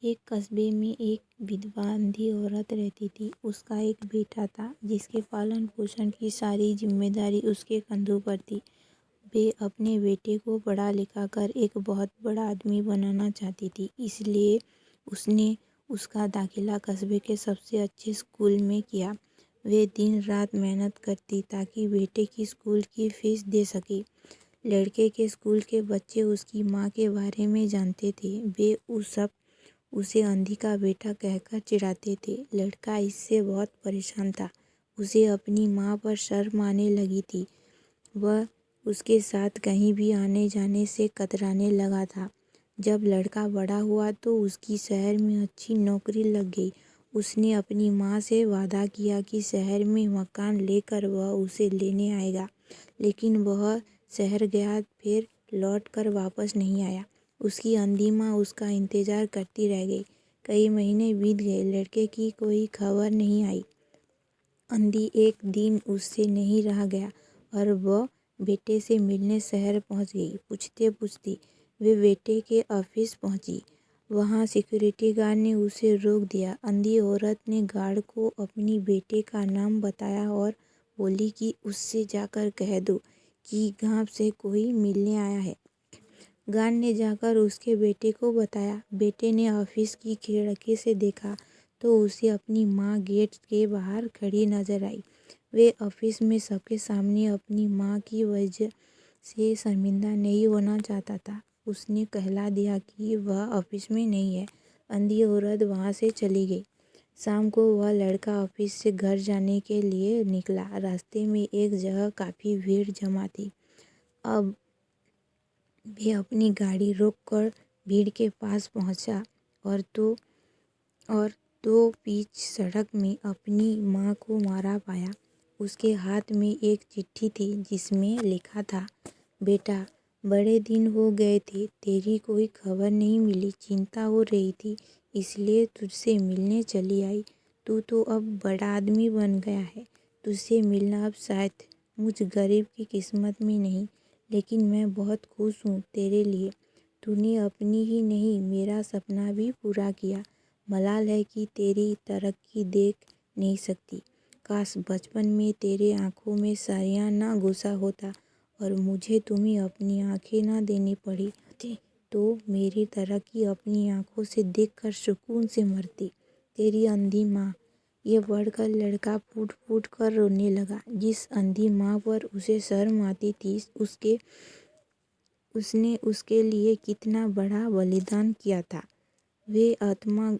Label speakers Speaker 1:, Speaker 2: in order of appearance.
Speaker 1: एक कस्बे में एक विधवा अंधी औरत रहती थी। उसका एक बेटा था जिसके पालन पोषण की सारी जिम्मेदारी उसके कंधों पर थी। वे अपने बेटे को पढ़ा लिखा कर एक बहुत बड़ा आदमी बनाना चाहती थी, इसलिए उसने उसका दाखिला कस्बे के सबसे अच्छे स्कूल में किया। वे दिन रात मेहनत करती ताकि बेटे की स्कूल की फीस दे सके। लड़के के स्कूल के बच्चे उसकी माँ के बारे में जानते थे। वे उसे अंधी का बेटा कहकर चिढ़ाते थे। लड़का इससे बहुत परेशान था। उसे अपनी माँ पर शर्म आने लगी थी। वह उसके साथ कहीं भी आने जाने से कतराने लगा था। जब लड़का बड़ा हुआ तो उसकी शहर में अच्छी नौकरी लग गई। उसने अपनी माँ से वादा किया कि शहर में मकान लेकर वह उसे लेने आएगा, लेकिन वह शहर गया फिर लौट कर वापस नहीं आया। उसकी अंधी माँ उसका इंतज़ार करती रह गई। कई महीने बीत गए, लड़के की कोई खबर नहीं आई। अंधी एक दिन उससे नहीं रहा गया और वह बेटे से मिलने शहर पहुंच गई। पूछते पूछते वे बेटे के ऑफिस पहुंची। वहां सिक्योरिटी गार्ड ने उसे रोक दिया। अंधी औरत ने गार्ड को अपनी बेटे का नाम बताया और बोली कि उससे जाकर कह दो कि गांव से कोई मिलने आया है। गार्ड ने जाकर उसके बेटे को बताया। बेटे ने ऑफिस की खिड़की से देखा तो उसे अपनी माँ गेट के बाहर खड़ी नजर आई। वे ऑफिस में सबके सामने अपनी माँ की वजह से शर्मिंदा नहीं होना चाहता था। उसने कहला दिया कि वह ऑफिस में नहीं है। अंधी औरत वहाँ से चली गई। शाम को वह लड़का ऑफिस से घर जाने के लिए निकला। रास्ते में एक जगह काफ़ी भीड़ जमा थी। अब वे अपनी गाड़ी रोककर भीड़ के पास पहुंचा और तो बीच सड़क में अपनी माँ को मारा पाया। उसके हाथ में एक चिट्ठी थी जिसमें लिखा था, बेटा, बड़े दिन हो गए थे, तेरी कोई खबर नहीं मिली। चिंता हो रही थी, इसलिए तुझसे मिलने चली आई। तू तो अब बड़ा आदमी बन गया है। तुझसे मिलना अब शायद मुझ गरीब की किस्मत में नहीं, लेकिन मैं बहुत खुश हूँ तेरे लिए। तूने अपनी ही नहीं मेरा सपना भी पूरा किया। मलाल है कि तेरी तरक्की देख नहीं सकती। काश बचपन में तेरे आँखों में सरियाँ ना घुसा होता और मुझे तुम्हें अपनी आँखें ना देनी पड़ी होती, तो मेरी तरक्की अपनी आँखों से देखकर सुकून से मरती। तेरी अंधी माँ। ये पढ़कर लड़का फूट फूट कर रोने लगा। जिस अंधी माँ पर उसे शर्म आती थी, उसने उसके लिए कितना बड़ा बलिदान किया था। वे आत्मा